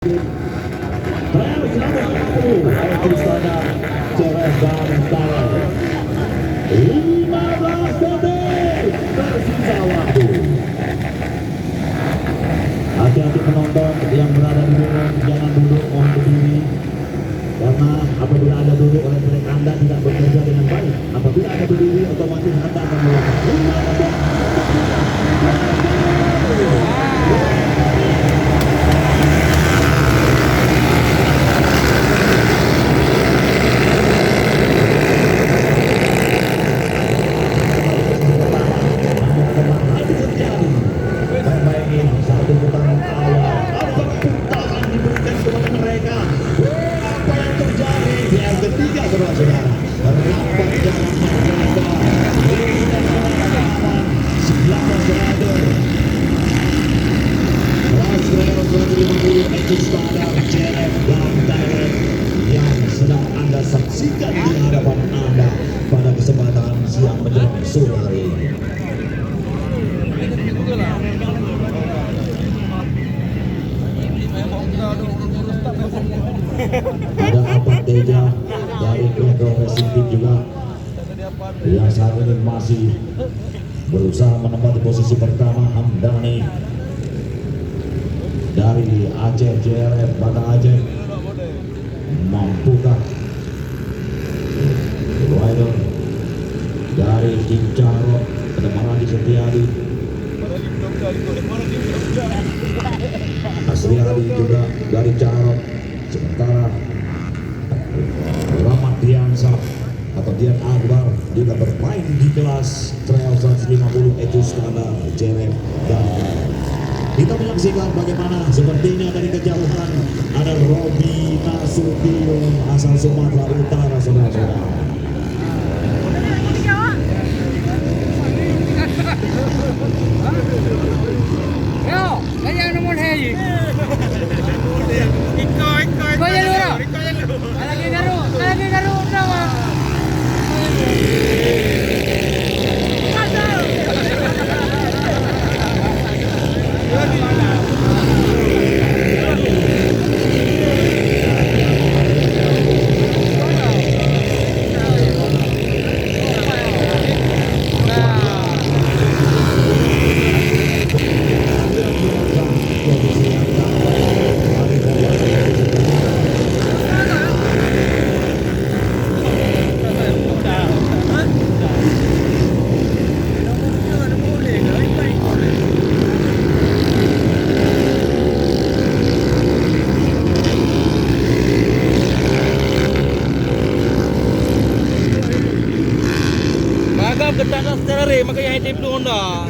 Hati-hati penonton yang berada di rumah, jangan duduk, mohon berdiri. Karena apabila Anda duduk, oleh mereka Anda tidak bekerja dengan baik. Apabila Anda berdiri, otomatis Anda akan melakukan. Satu putaran awal, apa putaran diberikan kepada mereka? Apa yang terjadi di yang ketiga, saudara-saudara? Rapat jalan mereka, sebelah rider, Rail 250 Etustada JF dan Direct yang sedang Anda saksikan di hadapan Anda pada kesempatan siang menjelang sore hari ini. Ada Abad Teja dari Metro Racing Team juga yang saat ini masih berusaha menempati posisi pertama. Hamdani dari Aceh JRF Banda Aceh, mampukah rider dari Tim Carot Maradi Setiadi, Asriadi juga dari Carot. Sementara Rahmat Diansah atau Dian Akbar juga bermain di kelas Trail 150 Etustada JRF. Dan kita menyaksikan bagaimana sepertinya dari kejauhan ada Robi Nasution asal Sumatera Utara, saudara-saudara. Yo, kaya nomor hei. Kaya dulu. Lagi garu nama. Kita nak secara makanya hitip tu Honda.